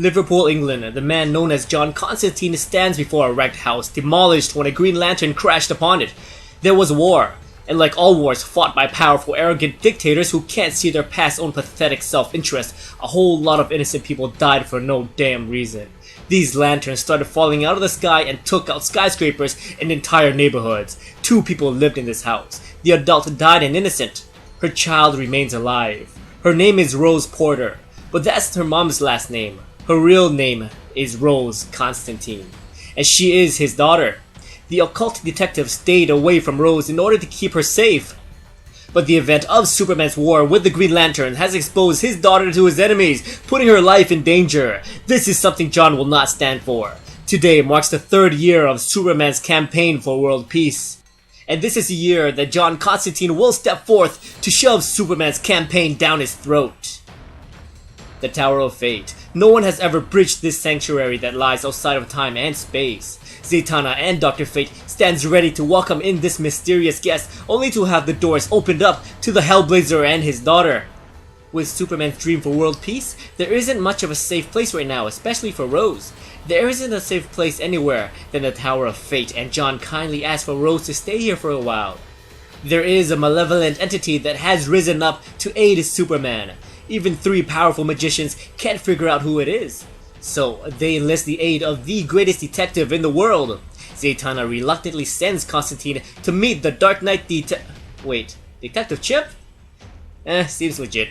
Liverpool, England, the man known as John Constantine stands before a wrecked house, demolished when a Green Lantern crashed upon it. There was war, and like all wars fought by powerful, arrogant dictators who can't see their past own pathetic self-interest, a whole lot of innocent people died for no damn reason. These lanterns started falling out of the sky and took out skyscrapers and entire neighborhoods. 2 people lived in this house. The adult died an innocent. Her child remains alive. Her name is Rose Porter, but that's her mom's last name. Her real name is Rose Constantine, and she is his daughter. The occult detective stayed away from Rose in order to keep her safe. But the event of Superman's war with the Green Lantern has exposed his daughter to his enemies, putting her life in danger. This is something John will not stand for. Today marks the 3rd year of Superman's campaign for world peace. And this is the year that John Constantine will step forth to shove Superman's campaign down his throat. The Tower of Fate. No one has ever breached this sanctuary that lies outside of time and space. Zatanna and Dr. Fate stands ready to welcome in this mysterious guest, only to have the doors opened up to the Hellblazer and his daughter. With Superman's dream for world peace, there isn't much of a safe place right now, especially for Rose. There isn't a safe place anywhere than the Tower of Fate, and John kindly asked for Rose to stay here for a while. There is a malevolent entity that has risen up to aid Superman. Even 3 powerful magicians can't figure out who it is. So they enlist the aid of the greatest detective in the world. Zatanna reluctantly sends Constantine to meet the Dark Knight Detective Chip? Seems legit.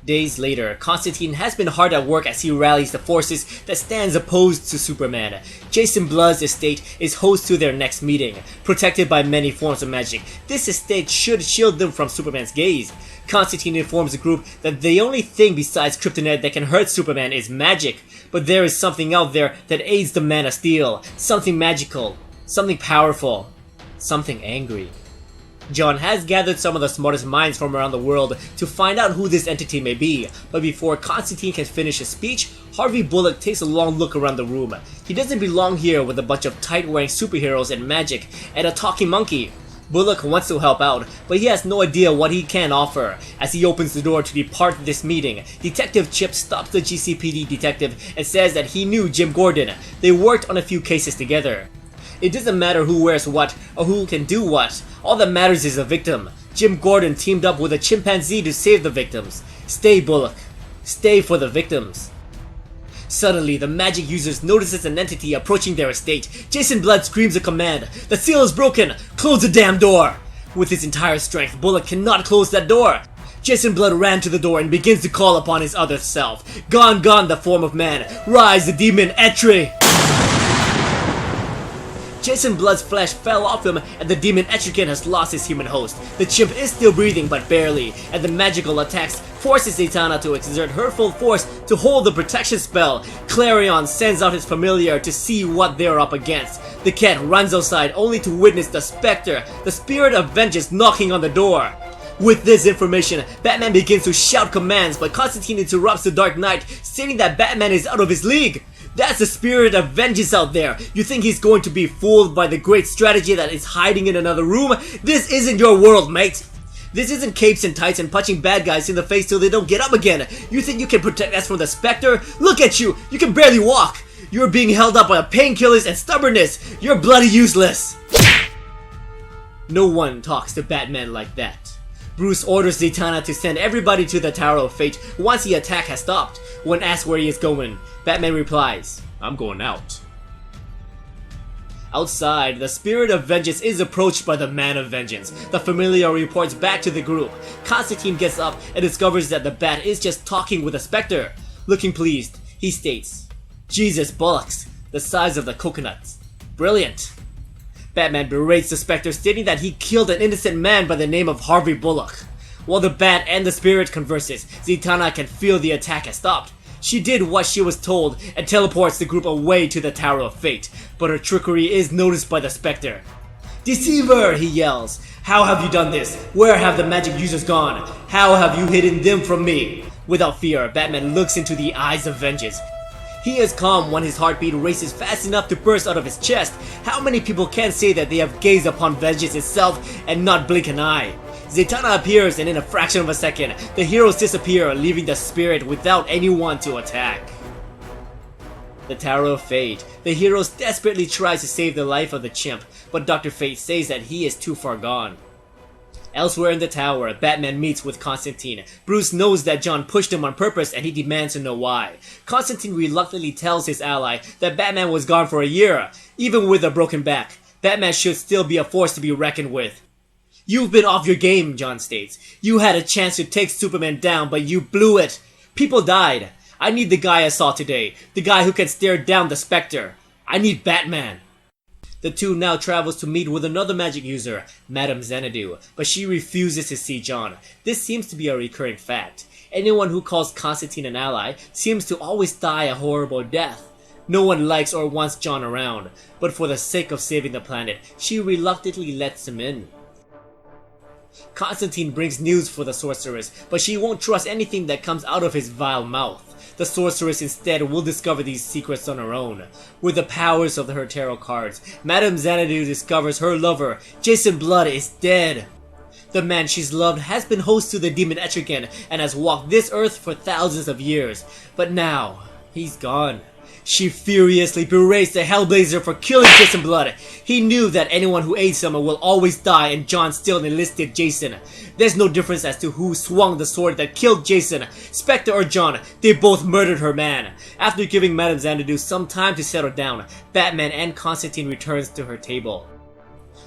Days later, Constantine has been hard at work as he rallies the forces that stands opposed to Superman. Jason Blood's estate is host to their next meeting. Protected by many forms of magic, this estate should shield them from Superman's gaze. Constantine informs the group that the only thing besides kryptonite that can hurt Superman is magic, but there is something out there that aids the Man of Steel. Something magical, something powerful, something angry. John has gathered some of the smartest minds from around the world to find out who this entity may be, but before Constantine can finish his speech, Harvey Bullock takes a long look around the room. He doesn't belong here with a bunch of tight-wearing superheroes and magic and a talking monkey. Bullock wants to help out, but he has no idea what he can offer. As he opens the door to depart this meeting, Detective Chip stops the GCPD detective and says that he knew Jim Gordon. They worked on a few cases together. It doesn't matter who wears what or who can do what. All that matters is the victim. Jim Gordon teamed up with a chimpanzee to save the victims. Stay, Bullock. Stay for the victims. Suddenly, the magic users notices an entity approaching their estate. Jason Blood screams a command. The seal is broken! Close the damn door! With his entire strength, Bullock cannot close that door. Jason Blood ran to the door and begins to call upon his other self. Gone, gone the form of man. Rise, the demon Etri! Jason Blood's flesh fell off him and the demon Etrigan has lost his human host. The chimp is still breathing but barely, and the magical attacks forces Zatanna to exert her full force to hold the protection spell. Clarion sends out his familiar to see what they're up against. The cat runs outside only to witness the Spectre, the spirit of vengeance, knocking on the door. With this information, Batman begins to shout commands, but Constantine interrupts the Dark Knight, stating that Batman is out of his league. That's the spirit of vengeance out there. You think he's going to be fooled by the great strategy that is hiding in another room? This isn't your world, mate. This isn't capes and tights and punching bad guys in the face till they don't get up again. You think you can protect us from the Spectre? Look at you! You can barely walk! You're being held up by painkillers and stubbornness! You're bloody useless! No one talks to Batman like that. Bruce orders Zatanna to send everybody to the Tower of Fate once the attack has stopped. When asked where he is going, Batman replies, "I'm going out." Outside, the spirit of vengeance is approached by the Man of Vengeance. The familiar reports back to the group. Constantine gets up and discovers that the Bat is just talking with a Spectre. Looking pleased, he states, "Jesus bullocks, the size of the coconuts. Brilliant." Batman berates the Spectre, stating that he killed an innocent man by the name of Harvey Bullock. While the Bat and the Spirit converses, Zatanna can feel the attack has stopped. She did what she was told and teleports the group away to the Tower of Fate, but her trickery is noticed by the Spectre. "Deceiver!" he yells. "How have you done this? Where have the magic users gone? How have you hidden them from me?" Without fear, Batman looks into the eyes of vengeance. He is calm when his heartbeat races fast enough to burst out of his chest. How many people can say that they have gazed upon vengeance itself and not blink an eye? Zatanna appears, and in a fraction of a second, the heroes disappear, leaving the spirit without anyone to attack. The Tower of Fate. The heroes desperately try to save the life of the chimp, but Dr. Fate says that he is too far gone. Elsewhere in the tower, Batman meets with Constantine. Bruce knows that John pushed him on purpose and he demands to know why. Constantine reluctantly tells his ally that Batman was gone for a year. Even with a broken back, Batman should still be a force to be reckoned with. "You've been off your game," John states. "You had a chance to take Superman down, but you blew it. People died. I need the guy I saw today. The guy who can stare down the Spectre. I need Batman." The two now travels to meet with another magic user, Madame Xanadu, but she refuses to see John. This seems to be a recurring fact. Anyone who calls Constantine an ally seems to always die a horrible death. No one likes or wants John around, but for the sake of saving the planet, she reluctantly lets him in. Constantine brings news for the sorceress, but she won't trust anything that comes out of his vile mouth. The sorceress instead will discover these secrets on her own. With the powers of her tarot cards, Madame Xanadu discovers her lover, Jason Blood, is dead. The man she's loved has been host to the demon Etrigan and has walked this earth for thousands of years, but now, he's gone. She furiously berates the Hellblazer for killing Jason Blood. He knew that anyone who aids someone will always die, and John still enlisted Jason. There's no difference as to who swung the sword that killed Jason, Spectre or John. They both murdered her man. After giving Madame Xanadu some time to settle down, Batman and Constantine returns to her table.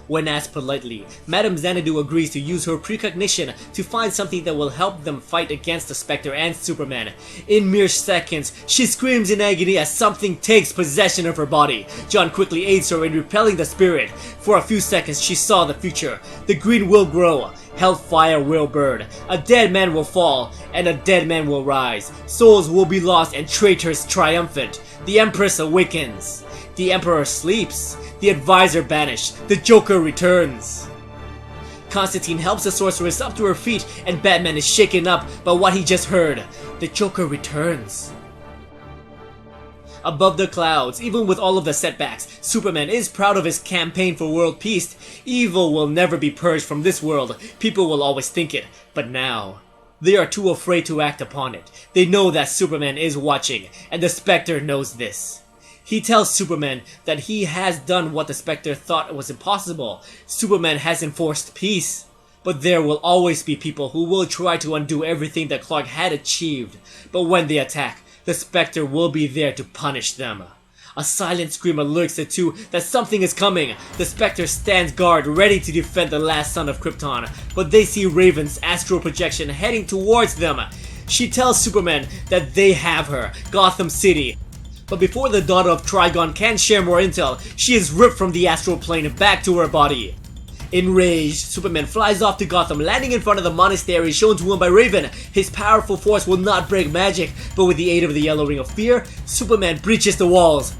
When asked politely, Madame Xanadu agrees to use her precognition to find something that will help them fight against the Spectre and Superman. In mere seconds, she screams in agony as something takes possession of her body. John quickly aids her in repelling the spirit. For a few seconds, she saw the future. The green will grow, hellfire will burn, a dead man will fall, and a dead man will rise. Souls will be lost and traitors triumphant. The Empress awakens. The Emperor sleeps. The advisor banished. The Joker returns. Constantine helps the sorceress up to her feet and Batman is shaken up by what he just heard. The Joker returns. Above the clouds, even with all of the setbacks, Superman is proud of his campaign for world peace. Evil will never be purged from this world. People will always think it. But now, they are too afraid to act upon it. They know that Superman is watching, and the Spectre knows this. He tells Superman that he has done what the Spectre thought was impossible. Superman has enforced peace. But there will always be people who will try to undo everything that Clark had achieved. But when they attack, the Spectre will be there to punish them. A silent scream alerts the two that something is coming. The Spectre stands guard, ready to defend the last son of Krypton. But they see Raven's astral projection heading towards them. She tells Superman that they have her, Gotham City. But before the daughter of Trigon can share more intel, she is ripped from the astral plane back to her body. Enraged, Superman flies off to Gotham, landing in front of the monastery shown to him by Raven. His powerful force will not break magic, but with the aid of the Yellow Ring of Fear, Superman breaches the walls.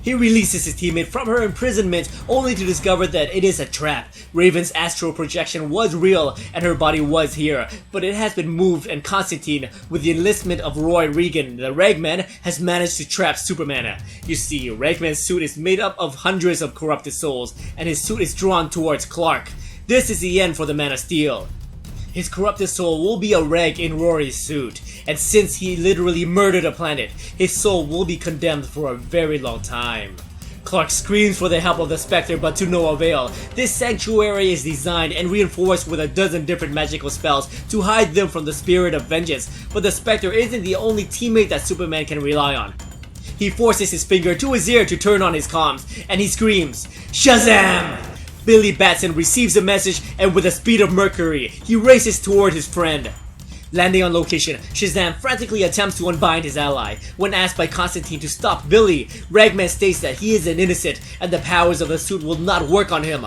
He releases his teammate from her imprisonment, only to discover that it is a trap. Raven's astral projection was real, and her body was here, but it has been moved, and Constantine, with the enlistment of Roy Regan, the Ragman, has managed to trap Superman. You see, Ragman's suit is made up of hundreds of corrupted souls, and his suit is drawn towards Clark. This is the end for the Man of Steel. His corrupted soul will be a rag in Rory's suit, and since he literally murdered a planet, his soul will be condemned for a very long time. Clark screams for the help of the Spectre, but to no avail. This sanctuary is designed and reinforced with a dozen different magical spells to hide them from the spirit of vengeance, but the Spectre isn't the only teammate that Superman can rely on. He forces his finger to his ear to turn on his comms, and he screams, "Shazam!" Billy Batson receives the message, and with the speed of Mercury, he races toward his friend. Landing on location, Shazam frantically attempts to unbind his ally. When asked by Constantine to stop Billy, Ragman states that he is an innocent and the powers of the suit will not work on him.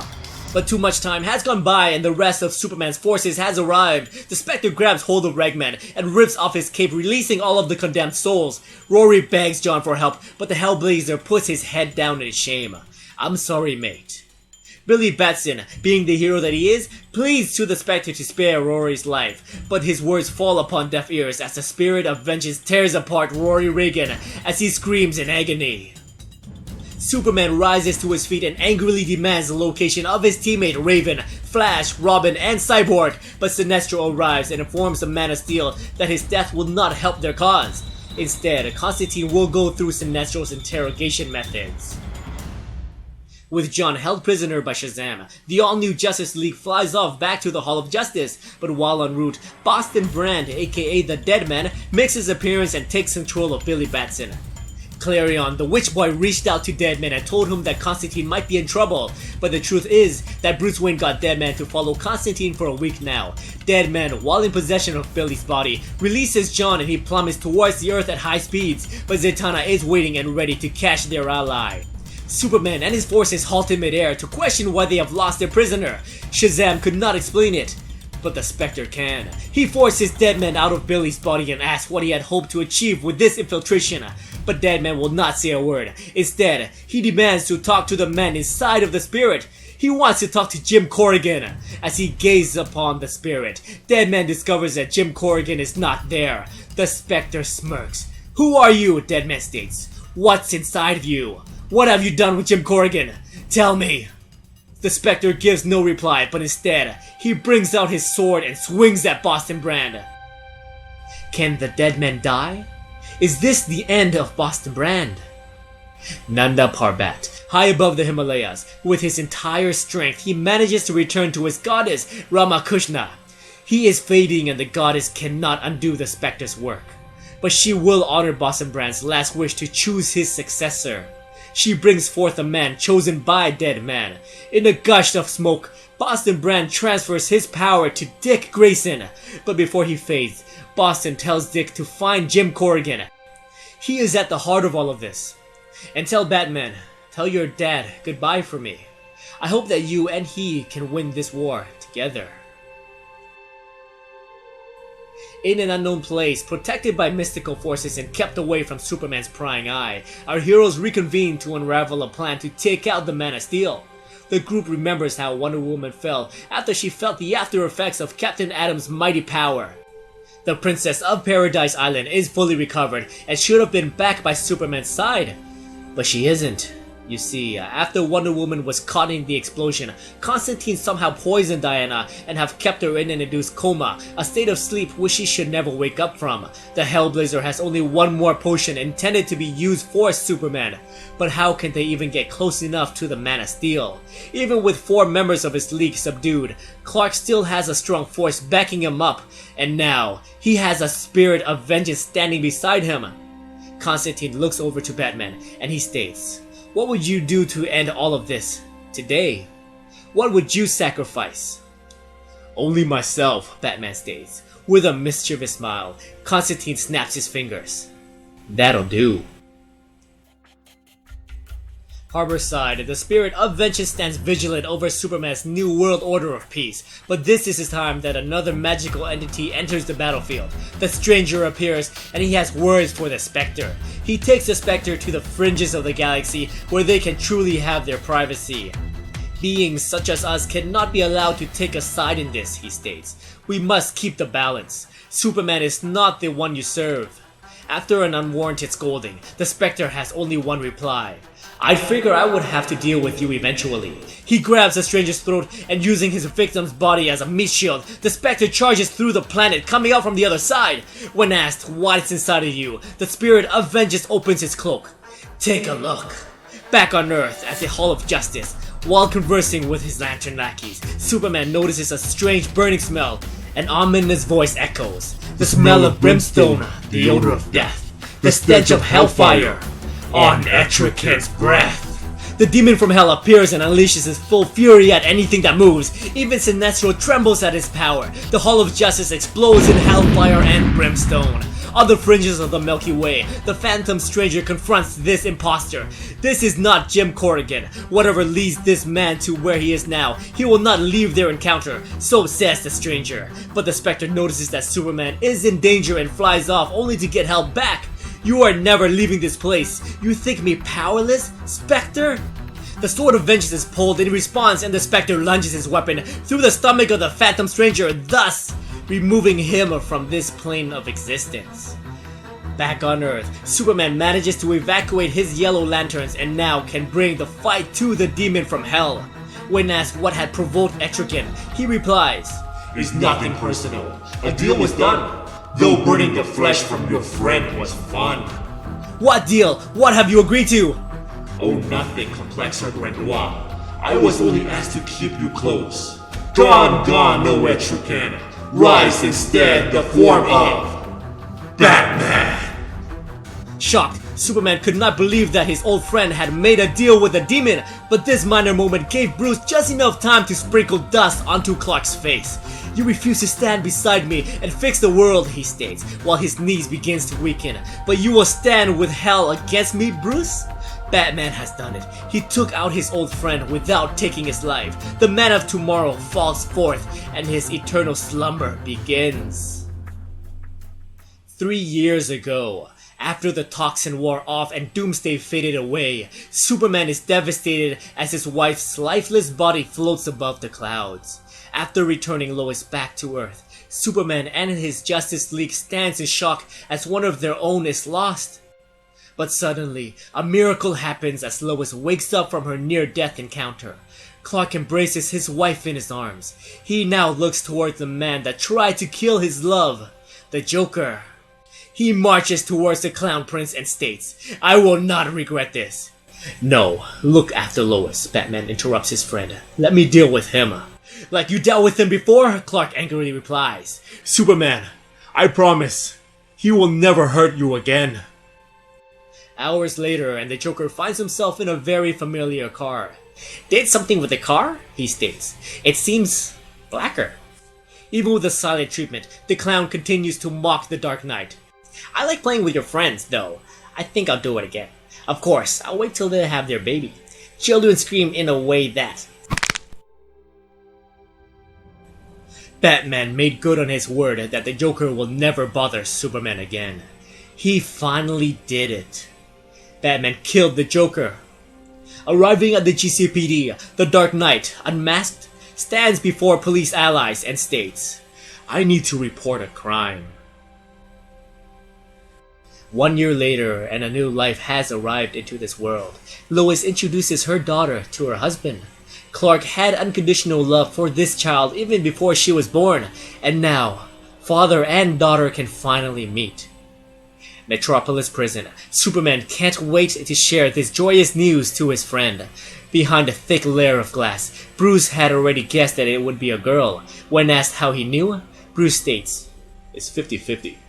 But too much time has gone by and the rest of Superman's forces has arrived. The Spectre grabs hold of Ragman and rips off his cape, releasing all of the condemned souls. Rory begs John for help, but the Hellblazer puts his head down in shame. "I'm sorry, mate." Billy Batson, being the hero that he is, pleads to the Spectre to spare Rory's life, but his words fall upon deaf ears as the spirit of vengeance tears apart Rory Regan as he screams in agony. Superman rises to his feet and angrily demands the location of his teammate Raven, Flash, Robin, and Cyborg, but Sinestro arrives and informs the Man of Steel that his death will not help their cause. Instead, Constantine will go through Sinestro's interrogation methods. With John held prisoner by Shazam, the all-new Justice League flies off back to the Hall of Justice, but while en route, Boston Brand, aka the Deadman, makes his appearance and takes control of Billy Batson. Clarion, the Witch Boy, reached out to Deadman and told him that Constantine might be in trouble, but the truth is that Bruce Wayne got Deadman to follow Constantine for a week now. Deadman, while in possession of Billy's body, releases John and he plummets towards the Earth at high speeds, but Zatanna is waiting and ready to catch their ally. Superman and his forces halt in midair to question why they have lost their prisoner. Shazam could not explain it, but the Spectre can. He forces Deadman out of Billy's body and asks what he had hoped to achieve with this infiltration, but Deadman will not say a word. Instead, he demands to talk to the man inside of the spirit. He wants to talk to Jim Corrigan. As he gazes upon the spirit, Deadman discovers that Jim Corrigan is not there. The Spectre smirks. "Who are you?" Deadman states. "What's inside of you? What have you done with Jim Corrigan? Tell me." The Spectre gives no reply, but instead, he brings out his sword and swings at Boston Brand. Can the Deadman die? Is this the end of Boston Brand? Nanda Parbat, high above the Himalayas, with his entire strength, he manages to return to his goddess, Ramakrishna. He is fading and the goddess cannot undo the Spectre's work, but she will honor Boston Brand's last wish to choose his successor. She brings forth a man chosen by Deadman. In a gush of smoke, Boston Brand transfers his power to Dick Grayson, but before he fades, Boston tells Dick to find Jim Corrigan. He is at the heart of all of this. And tell Batman, tell your dad goodbye for me. I hope that you and he can win this war together. In an unknown place, protected by mystical forces and kept away from Superman's prying eye, our heroes reconvene to unravel a plan to take out the Man of Steel. The group remembers how Wonder Woman fell after she felt the after effects of Captain Atom's mighty power. The Princess of Paradise Island is fully recovered and should have been back by Superman's side, but she isn't. You see, after Wonder Woman was caught in the explosion, Constantine somehow poisoned Diana and have kept her in an induced coma, a state of sleep which she should never wake up from. The Hellblazer has only one more potion intended to be used for Superman, but how can they even get close enough to the Man of Steel? Even with 4 members of his league subdued, Clark still has a strong force backing him up, and now he has a spirit of vengeance standing beside him. Constantine looks over to Batman and he states, "What would you do to end all of this today? What would you sacrifice?" "Only myself," Batman states. With a mischievous smile, Constantine snaps his fingers. "That'll do." Harborside, the spirit of vengeance stands vigilant over Superman's new world order of peace, but this is the time that another magical entity enters the battlefield. The Stranger appears, and he has words for the Spectre. He takes the Spectre to the fringes of the galaxy, where they can truly have their privacy. "Beings such as us cannot be allowed to take a side in this," he states. "We must keep the balance. Superman is not the one you serve." After an unwarranted scolding, the Spectre has only one reply. "I figure I would have to deal with you eventually." He grabs the Stranger's throat and using his victim's body as a meat shield, the Spectre charges through the planet, coming out from the other side. When asked what's inside of you, the spirit of vengeance opens his cloak. "Take a look." Back on Earth at the Hall of Justice, while conversing with his lantern lackeys, Superman notices a strange burning smell. An ominous voice echoes. "The smell of brimstone, the odor of death, the stench of hellfire on Etrican's breath." The demon from hell appears and unleashes his full fury at anything that moves. Even Sinestro trembles at his power. The Hall of Justice explodes in hellfire and brimstone. On the fringes of the Milky Way, the Phantom Stranger confronts this imposter. This is not Jim Corrigan. Whatever leads this man to where he is now, he will not leave their encounter, so says the Stranger. But the Spectre notices that Superman is in danger and flies off only to get held back. "You are never leaving this place. You think me powerless, Spectre?" The Sword of Vengeance is pulled in response and the Spectre lunges his weapon through the stomach of the Phantom Stranger, thus removing him from this plane of existence. Back on Earth, Superman manages to evacuate his yellow lanterns and now can bring the fight to the demon from hell. When asked what had provoked Etrigan, he replies, "It's nothing personal. A deal was done. though burning the flesh from your friend was fun. What deal? What have you agreed to? Oh, nothing complex or grandiose. I was only asked to keep you close. Gone, nowhere true can. Rise instead the form of Batman. Shocked, Superman could not believe that his old friend had made a deal with the demon, but this minor moment gave Bruce just enough time to sprinkle dust onto Clark's face. "You refuse to stand beside me and fix the world," he states, while his knees begins to weaken. "But you will stand with hell against me, Bruce?" Batman has done it. He took out his old friend without taking his life. The man of tomorrow falls forth and his eternal slumber begins. 3 years ago, after the toxin wore off and Doomsday faded away, Superman is devastated as his wife's lifeless body floats above the clouds. After returning Lois back to Earth, Superman and his Justice League stands in shock as one of their own is lost. But suddenly, a miracle happens as Lois wakes up from her near-death encounter. Clark embraces his wife in his arms. He now looks towards the man that tried to kill his love, the Joker. He marches towards the Clown Prince and states, "I will not regret this." "No, look after Lois," Batman interrupts his friend. "Let me deal with him." "Like you dealt with him before?" Clark angrily replies. "Superman, I promise, he will never hurt you again." Hours later, and the Joker finds himself in a very familiar car. "Did something with the car?" he states. "It seems blacker." Even with the silent treatment, the clown continues to mock the Dark Knight. "I like playing with your friends, though. I think I'll do it again. Of course, I'll wait till they have their baby." Children scream in a way that... Batman made good on his word that the Joker will never bother Superman again. He finally did it. Batman killed the Joker. Arriving at the GCPD, the Dark Knight, unmasked, stands before police allies and states, "I need to report a crime." 1 year later, and a new life has arrived into this world. Lois introduces her daughter to her husband. Clark had unconditional love for this child even before she was born, and now, father and daughter can finally meet. Metropolis Prison. Superman can't wait to share this joyous news to his friend. Behind a thick layer of glass, Bruce had already guessed that it would be a girl. When asked how he knew, Bruce states, "It's 50-50.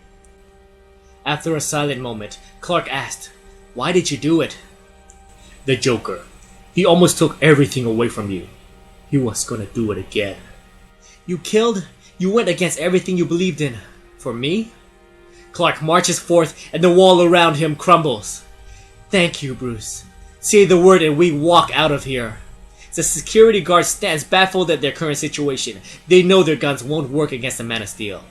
After a silent moment, Clark asked, "Why did you do it?" "The Joker. He almost took everything away from you. He was gonna do it again." "You killed? You went against everything you believed in. For me?" Clark marches forth and the wall around him crumbles. "Thank you, Bruce. Say the word and we walk out of here." The security guard stands baffled at their current situation. They know their guns won't work against the Man of Steel.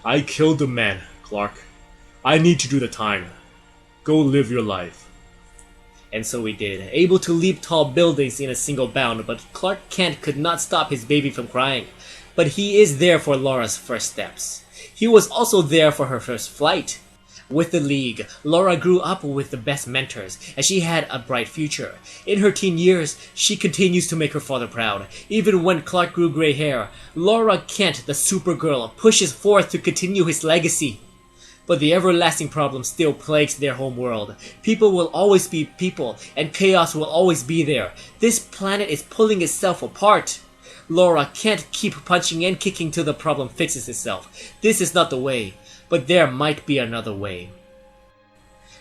"I killed the man, Clark. I need to do the time. Go live your life." And so he did, able to leap tall buildings in a single bound, but Clark Kent could not stop his baby from crying. But he is there for Laura's first steps. He was also there for her first flight. With the League, Laura grew up with the best mentors, and she had a bright future. In her teen years, she continues to make her father proud. Even when Clark grew gray hair, Laura Kent, the Supergirl, pushes forth to continue his legacy. But the everlasting problem still plagues their home world. People will always be people, and chaos will always be there. This planet is pulling itself apart. Laura can't keep punching and kicking till the problem fixes itself. This is not the way, but there might be another way.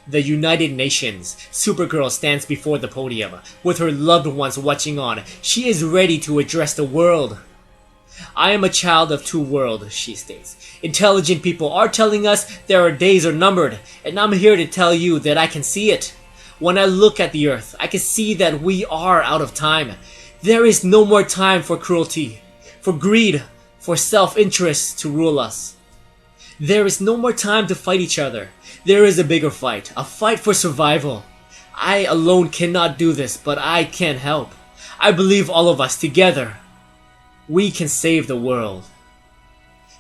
The United Nations. Supergirl stands before the podium. With her loved ones watching on, she is ready to address the world. "I am a child of two worlds," she states. "Intelligent people are telling us that our days are numbered, and I'm here to tell you that I can see it. When I look at the Earth, I can see that we are out of time. There is no more time for cruelty, for greed, for self-interest to rule us. There is no more time to fight each other. There is a bigger fight, a fight for survival. I alone cannot do this, but I can help. I believe all of us together, we can save the world."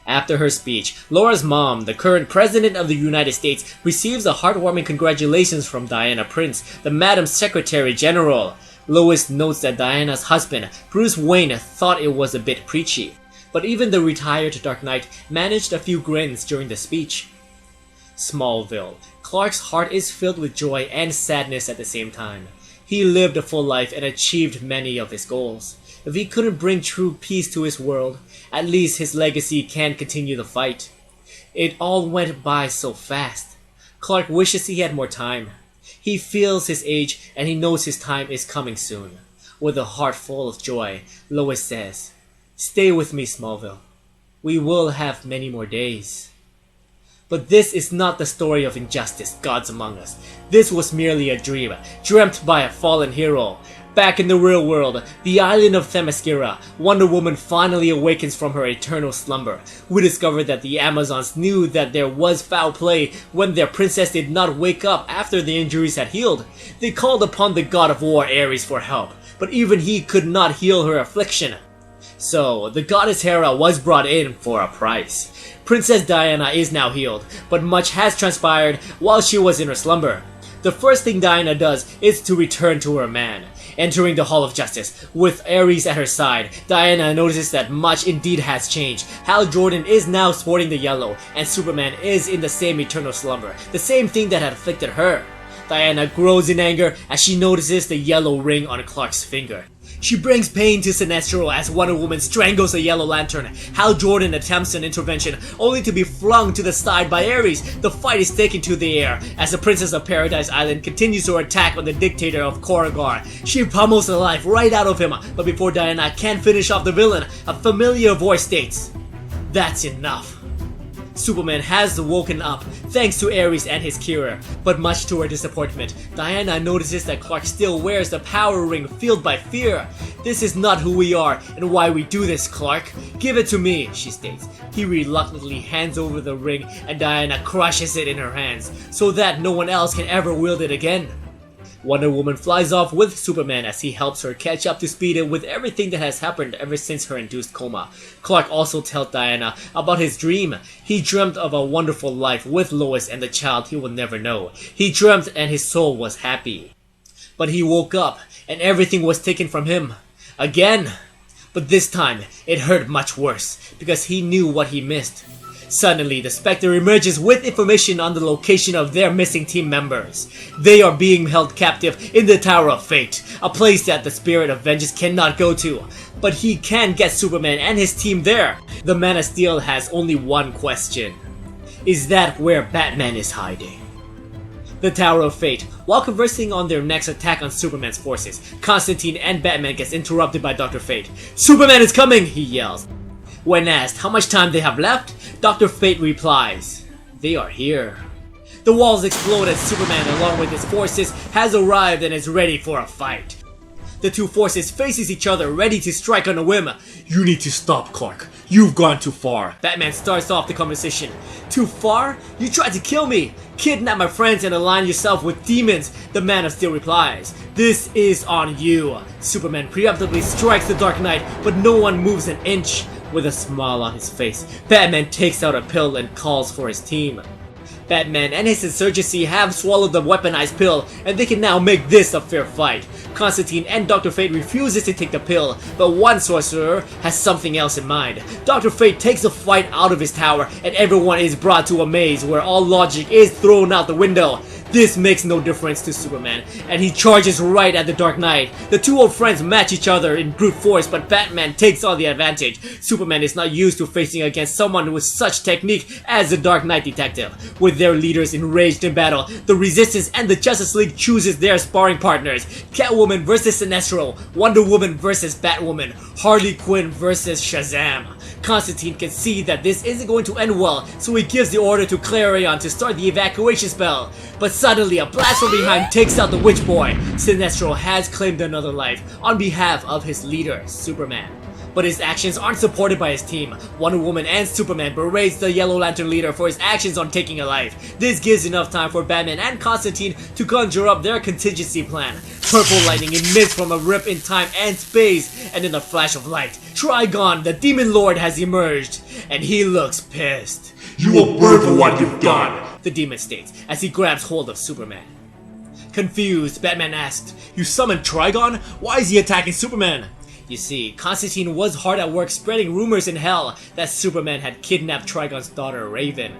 After her speech, Laura's mom, the current President of the United States, receives a heartwarming congratulations from Diana Prince, the Madam Secretary General. Lois notes that Diana's husband, Bruce Wayne, thought it was a bit preachy. But even the retired Dark Knight managed a few grins during the speech. Smallville. Clark's heart is filled with joy and sadness at the same time. He lived a full life and achieved many of his goals. If he couldn't bring true peace to his world, at least his legacy can continue the fight. It all went by so fast. Clark wishes he had more time. He feels his age and he knows his time is coming soon. With a heart full of joy, Lois says, "Stay with me, Smallville. We will have many more days." But this is not the story of injustice, Gods Among Us. This was merely a dream, dreamt by a fallen hero. Back in the real world, the island of Themyscira, Wonder Woman finally awakens from her eternal slumber. We discover that the Amazons knew that there was foul play when their princess did not wake up after the injuries had healed. They called upon the god of war, Ares, for help, but even he could not heal her affliction. So, the goddess Hera was brought in for a price. Princess Diana is now healed, but much has transpired while she was in her slumber. The first thing Diana does is to return to her man. Entering the Hall of Justice, with Ares at her side, Diana notices that much indeed has changed. Hal Jordan is now sporting the yellow, and Superman is in the same eternal slumber, the same thing that had afflicted her. Diana grows in anger as she notices the yellow ring on Clark's finger. She brings pain to Sinestro as Wonder Woman strangles the Yellow Lantern. Hal Jordan attempts an intervention, only to be flung to the side by Ares. The fight is taken to the air as the Princess of Paradise Island continues her attack on the dictator of Koragar. She pummels the life right out of him, but before Diana can finish off the villain, a familiar voice states, "That's enough." Superman has woken up thanks to Ares and his cure, but much to her disappointment, Diana notices that Clark still wears the power ring fueled by fear. "This is not who we are and why we do this, Clark. Give it to me," she states. He reluctantly hands over the ring and Diana crushes it in her hands so that no one else can ever wield it again. Wonder Woman flies off with Superman as he helps her catch up to speed with everything that has happened ever since her induced coma. Clark also tells Diana about his dream. He dreamt of a wonderful life with Lois and the child he will never know. He dreamt and his soul was happy. But he woke up and everything was taken from him. Again! But this time, it hurt much worse because he knew what he missed. Suddenly, the Spectre emerges with information on the location of their missing team members. They are being held captive in the Tower of Fate, a place that the Spirit of Vengeance cannot go to. But he can get Superman and his team there. The Man of Steel has only one question. Is that where Batman is hiding? The Tower of Fate. While conversing on their next attack on Superman's forces, Constantine and Batman gets interrupted by Dr. Fate. "Superman is coming!" he yells. When asked how much time they have left, Dr. Fate replies, "They are here." The walls explode as Superman, along with his forces, has arrived and is ready for a fight. The two forces faces each other, ready to strike on a whim. "You need to stop, Clark. You've gone too far." Batman starts off the conversation. "Too far? You tried to kill me, kidnap my friends and align yourself with demons," the Man of Steel replies. "This is on you." Superman preemptively strikes the Dark Knight, but no one moves an inch. With a smile on his face, Batman takes out a pill and calls for his team. Batman and his insurgency have swallowed the weaponized pill, and they can now make this a fair fight. Constantine and Dr. Fate refuses to take the pill, but one sorcerer has something else in mind. Dr. Fate takes the fight out of his tower, and everyone is brought to a maze where all logic is thrown out the window. This makes no difference to Superman, and he charges right at the Dark Knight. The two old friends match each other in brute force, but Batman takes all the advantage. Superman is not used to facing against someone with such technique as the Dark Knight detective. With their leaders enraged in battle, the Resistance and the Justice League chooses their sparring partners. Catwoman versus Sinestro, Wonder Woman versus Batwoman, Harley Quinn versus Shazam. Constantine can see that this isn't going to end well, so he gives the order to Clarion to start the evacuation spell. But suddenly, a blast from behind takes out the Witch Boy. Sinestro has claimed another life on behalf of his leader, Superman. But his actions aren't supported by his team. Wonder Woman and Superman berates the Yellow Lantern leader for his actions on taking a life. This gives enough time for Batman and Constantine to conjure up their contingency plan. Purple lightning emits from a rip in time and space, and in a flash of light, Trigon, the Demon Lord, has emerged, and he looks pissed. "You will burn for what you've done," the demon states as he grabs hold of Superman. Confused, Batman asked, "You summoned Trigon? Why is he attacking Superman?" You see, Constantine was hard at work spreading rumors in hell that Superman had kidnapped Trigon's daughter, Raven.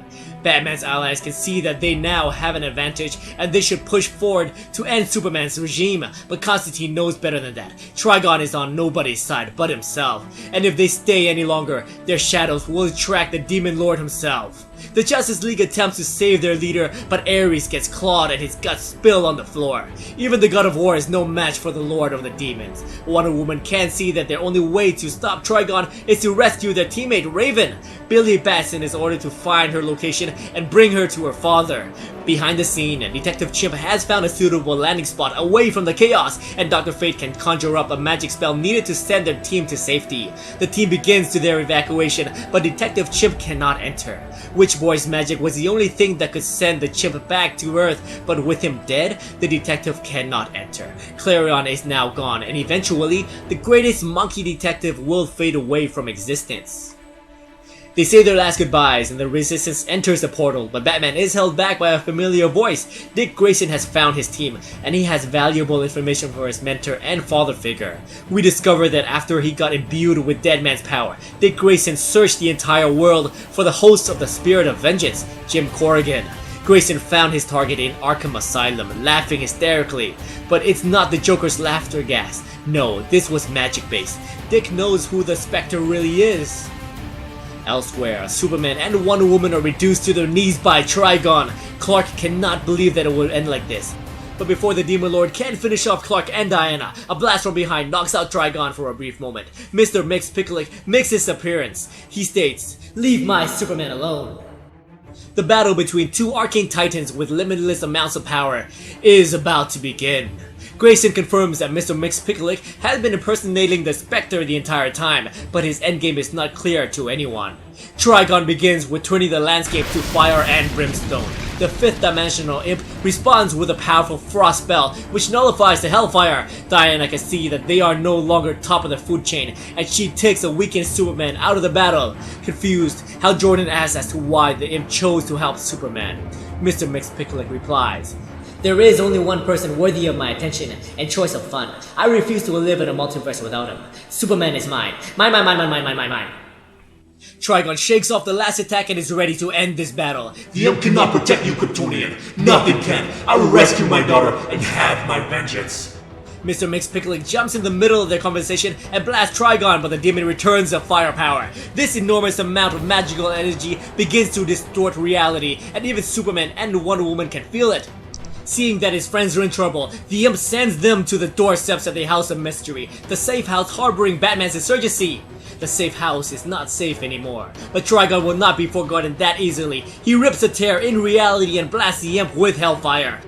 Batman's allies can see that they now have an advantage and they should push forward to end Superman's regime, but Constantine knows better than that. Trigon is on nobody's side but himself, and if they stay any longer, their shadows will attract the Demon Lord himself. The Justice League attempts to save their leader, but Ares gets clawed and his guts spill on the floor. Even the God of War is no match for the Lord of the Demons. Wonder Woman can see that their only way to stop Trigon is to rescue their teammate Raven. Billy Batson is ordered to find her location and bring her to her father. Behind the scene, Detective Chimp has found a suitable landing spot away from the chaos, and Dr. Fate can conjure up a magic spell needed to send their team to safety. The team begins to their evacuation, but Detective Chimp cannot enter. Witch Boy's magic was the only thing that could send the chimp back to Earth, but with him dead, the detective cannot enter. Clarion is now gone, and eventually, the greatest monkey detective will fade away from existence. They say their last goodbyes and the Resistance enters the portal, but Batman is held back by a familiar voice. Dick Grayson has found his team, and he has valuable information for his mentor and father figure. We discover that after he got imbued with Deadman's power, Dick Grayson searched the entire world for the host of the Spirit of Vengeance, Jim Corrigan. Grayson found his target in Arkham Asylum, laughing hysterically. But it's not the Joker's laughter gas. No, this was magic-based. Dick knows who the Spectre really is. Elsewhere, Superman and Wonder Woman are reduced to their knees by Trigon. Clark cannot believe that it would end like this. But before the Demon Lord can finish off Clark and Diana, a blast from behind knocks out Trigon for a brief moment. Mr. Mxyzptlk makes his appearance. He states, "Leave my Superman alone." The battle between two arcane titans with limitless amounts of power is about to begin. Grayson confirms that Mr. Mxyzptlk has been impersonating the Spectre the entire time, but his endgame is not clear to anyone. Trigon begins with turning the landscape to fire and brimstone. The fifth-dimensional imp responds with a powerful frost spell, which nullifies the hellfire. Diana can see that they are no longer top of the food chain, and she takes a weakened Superman out of the battle. Confused, Hal Jordan asks as to why the imp chose to help Superman. Mr. Mxyzptlk replies, "There is only one person worthy of my attention and choice of fun. I refuse to live in a multiverse without him. Superman is mine. Mine. Trigon shakes off the last attack and is ready to end this battle. The imp cannot protect you, Kryptonian. Nothing can. I will rescue my daughter and have my vengeance. Mr. Mxyzptlk jumps in the middle of their conversation and blasts Trigon, but the demon returns the firepower. This enormous amount of magical energy begins to distort reality, and even Superman and Wonder Woman can feel it. Seeing that his friends are in trouble, the imp sends them to the doorsteps of the House of Mystery, the safe house harboring Batman's insurgency. The safe house is not safe anymore, but Trigon will not be forgotten that easily. He rips a tear in reality and blasts the imp with hellfire.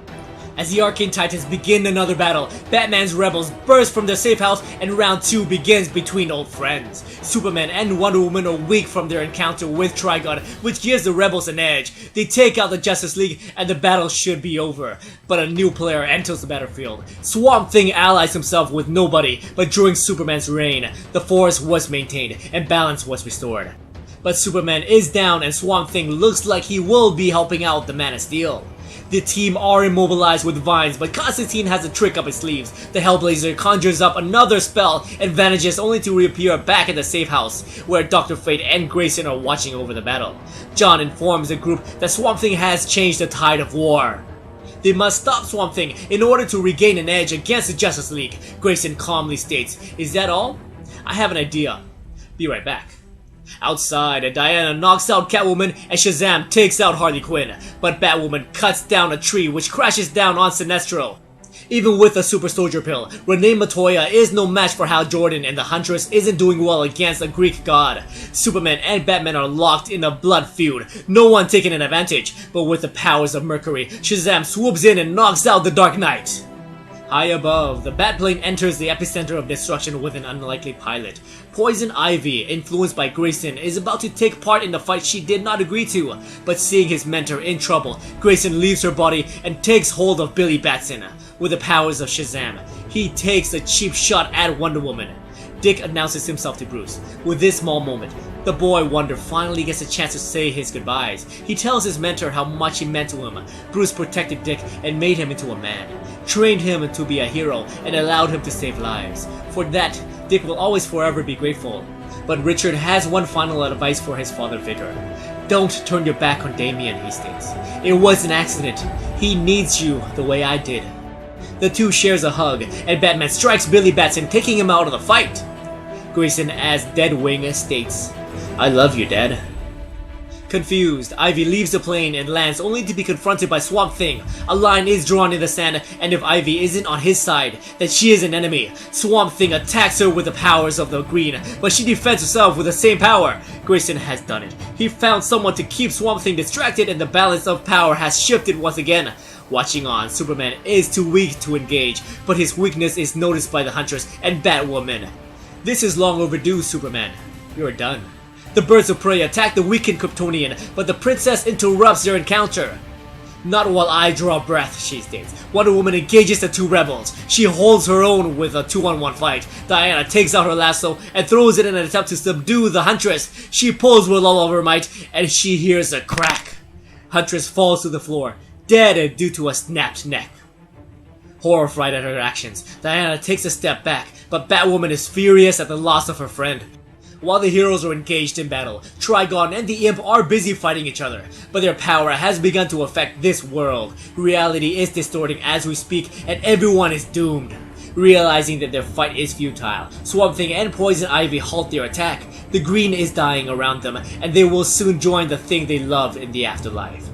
As the Arcane Titans begin another battle, Batman's rebels burst from their safe house and round 2 begins between old friends. Superman and Wonder Woman are weak from their encounter with Trigon, which gives the rebels an edge. They take out the Justice League and the battle should be over. But a new player enters the battlefield. Swamp Thing allies himself with nobody, but during Superman's reign, the force was maintained and balance was restored. But Superman is down and Swamp Thing looks like he will be helping out the Man of Steel. The team are immobilized with vines, but Constantine has a trick up his sleeves. The Hellblazer conjures up another spell and vanishes only to reappear back at the safe house, where Dr. Fate and Grayson are watching over the battle. John informs the group that Swamp Thing has changed the tide of war. They must stop Swamp Thing in order to regain an edge against the Justice League. Grayson calmly states, "Is that all? I have an idea. Be right back." Outside, Diana knocks out Catwoman and Shazam takes out Harley Quinn, but Batwoman cuts down a tree which crashes down on Sinestro. Even with a super soldier pill, Renee Montoya is no match for Hal Jordan and the Huntress isn't doing well against a Greek god. Superman and Batman are locked in a blood feud, no one taking an advantage, but with the powers of Mercury, Shazam swoops in and knocks out the Dark Knight. High above, the Batplane enters the epicenter of destruction with an unlikely pilot. Poison Ivy, influenced by Grayson, is about to take part in the fight she did not agree to, but seeing his mentor in trouble, Grayson leaves her body and takes hold of Billy Batson. With the powers of Shazam, he takes a cheap shot at Wonder Woman. Dick announces himself to Bruce. With this small moment, the boy Wonder finally gets a chance to say his goodbyes. He tells his mentor how much he meant to him. Bruce protected Dick and made him into a man. trained him to be a hero, and allowed him to save lives. For that, Dick will always forever be grateful. But Richard has one final advice for his father figure. Don't turn your back on Damien, he states. It was an accident. He needs you the way I did. The two shares a hug, and Batman strikes Billy Batson, taking him out of the fight. Grayson as Deadwing states, I love you, Dad. Confused, Ivy leaves the plane and lands only to be confronted by Swamp Thing. A line is drawn in the sand, and if Ivy isn't on his side, then she is an enemy. Swamp Thing attacks her with the powers of the green, but she defends herself with the same power. Grayson has done it. He found someone to keep Swamp Thing distracted, and the balance of power has shifted once again. Watching on, Superman is too weak to engage, but his weakness is noticed by the Huntress and Batwoman. This is long overdue, Superman. You're done. The birds of prey attack the weakened Kryptonian, but the princess interrupts their encounter. Not while I draw breath, she states. Wonder Woman engages the two rebels. She holds her own with a 2-on-1 fight. Diana takes out her lasso and throws it in an attempt to subdue the Huntress. She pulls with all of her might, and she hears a crack. Huntress falls to the floor, dead due to a snapped neck. Horrified at her actions, Diana takes a step back, but Batwoman is furious at the loss of her friend. While the heroes are engaged in battle, Trigon and the Imp are busy fighting each other, but their power has begun to affect this world. Reality is distorting as we speak, and everyone is doomed. Realizing that their fight is futile, Swamp Thing and Poison Ivy halt their attack. The green is dying around them, and they will soon join the thing they love in the afterlife.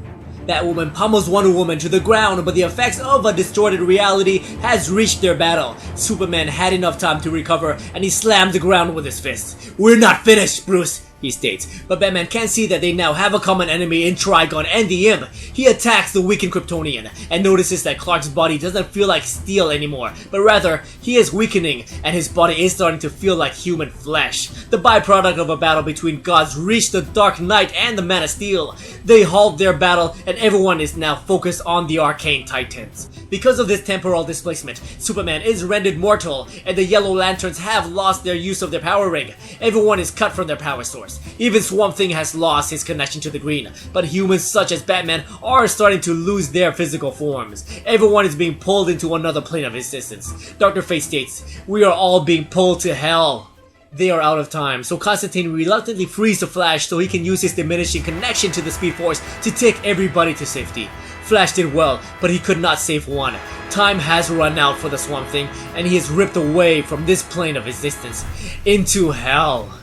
Batwoman pummels Wonder Woman to the ground, but the effects of a distorted reality has reached their battle. Superman had enough time to recover, and he slammed the ground with his fist. We're not finished, Bruce, he states, but Batman can see that they now have a common enemy in Trigon and the Imp. He attacks the weakened Kryptonian, and notices that Clark's body doesn't feel like steel anymore, but rather, he is weakening, and his body is starting to feel like human flesh. The byproduct of a battle between gods reached the Dark Knight and the Man of Steel. They halt their battle, and everyone is now focused on the Arcane Titans. Because of this temporal displacement, Superman is rendered mortal, and the Yellow Lanterns have lost their use of their power ring. Everyone is cut from their power source. Even Swamp Thing has lost his connection to the green, but humans such as Batman are starting to lose their physical forms. Everyone is being pulled into another plane of existence. Dr. Fate states, we are all being pulled to hell. They are out of time, so Constantine reluctantly frees the Flash so he can use his diminishing connection to the Speed Force to take everybody to safety. Flash did well, but he could not save one. Time has run out for the Swamp Thing, and he is ripped away from this plane of existence into hell.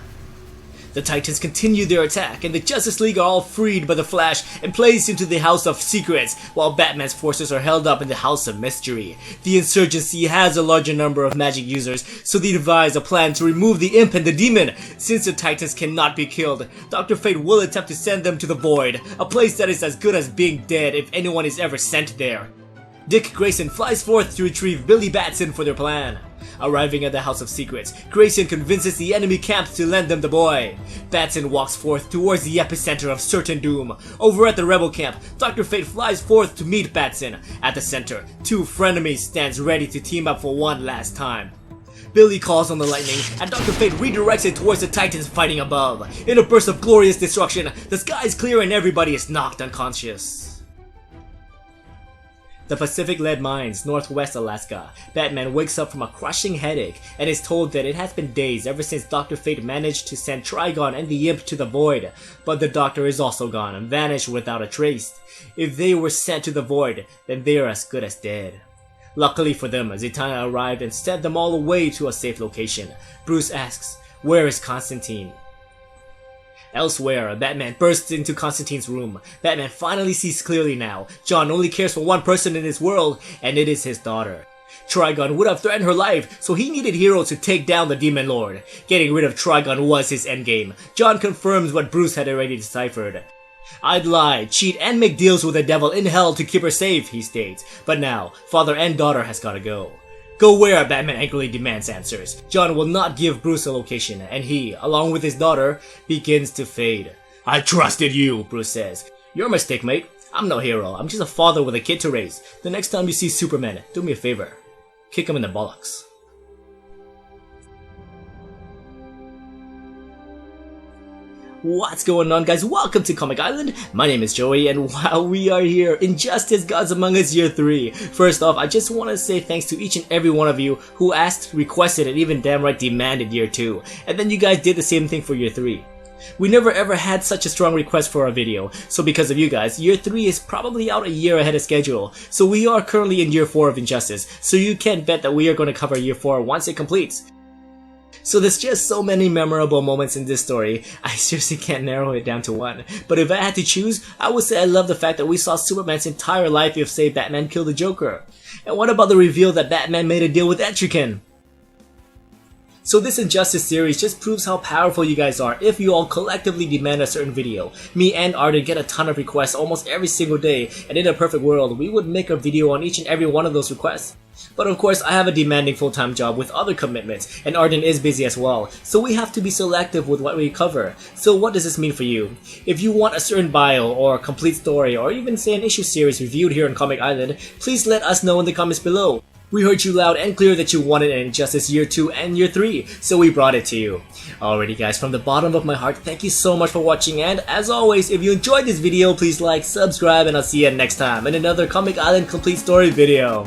The Titans continue their attack, and the Justice League are all freed by the Flash and placed into the House of Secrets, while Batman's forces are held up in the House of Mystery. The Insurgency has a larger number of magic users, so they devise a plan to remove the Imp and the Demon. Since the Titans cannot be killed, Dr. Fate will attempt to send them to the Void, a place that is as good as being dead if anyone is ever sent there. Dick Grayson flies forth to retrieve Billy Batson for their plan. Arriving at the House of Secrets, Grayson convinces the enemy camp to lend them the boy. Batson walks forth towards the epicenter of certain doom. Over at the rebel camp, Dr. Fate flies forth to meet Batson. At the center, two frenemies stands ready to team up for one last time. Billy calls on the lightning, and Dr. Fate redirects it towards the Titans fighting above. In a burst of glorious destruction, the sky is clear and everybody is knocked unconscious. The Pacific Lead Mines, northwest Alaska. Batman wakes up from a crushing headache and is told that it has been days ever since Dr. Fate managed to send Trigon and the Imp to the Void, but the Doctor is also gone and vanished without a trace. If they were sent to the Void, then they are as good as dead. Luckily for them, Zatanna arrived and sent them all away to a safe location. Bruce asks, where is Constantine? Elsewhere, Batman bursts into Constantine's room. Batman finally sees clearly now. John only cares for one person in this world, and it is his daughter. Trigon would have threatened her life, so he needed heroes to take down the Demon Lord. Getting rid of Trigon was his endgame. John confirms what Bruce had already deciphered. I'd lie, cheat, and make deals with the devil in hell to keep her safe, he states. But now, father and daughter has gotta go. Go where? Batman angrily demands answers. John will not give Bruce a location, and he, along with his daughter, begins to fade. I trusted you, Bruce says. Your mistake, mate. I'm no hero. I'm just a father with a kid to raise. The next time you see Superman, do me a favor. Kick him in the bollocks. What's going on, guys? Welcome to Comic Island. My name is Joey, and while we are here, Injustice Gods Among Us Year 3. First off, I just want to say thanks to each and every one of you who asked, requested, and even damn right demanded Year 2. And then you guys did the same thing for Year 3. We never ever had such a strong request for our video, so because of you guys, Year 3 is probably out a year ahead of schedule. So we are currently in Year 4 of Injustice, so you can bet that we are going to cover Year 4 once it completes. So there's just so many memorable moments in this story, I seriously can't narrow it down to one. But if I had to choose, I would say I love the fact that we saw Superman's entire life if, say, Batman killed the Joker. And what about the reveal that Batman made a deal with Etrigan? So this Injustice series just proves how powerful you guys are if you all collectively demand a certain video. Me and Arden get a ton of requests almost every single day, and in a perfect world, we would make a video on each and every one of those requests. But of course, I have a demanding full-time job with other commitments, and Arden is busy as well, so we have to be selective with what we cover. So what does this mean for you? If you want a certain bio, or a complete story, or even say an issue series reviewed here on Comic Island, please let us know in the comments below. We heard you loud and clear that you wanted an Injustice Year 2 and Year 3, so we brought it to you. Alrighty guys, from the bottom of my heart, thank you so much for watching, and as always, if you enjoyed this video, please like, subscribe, and I'll see you next time in another Comic Island Complete Story video.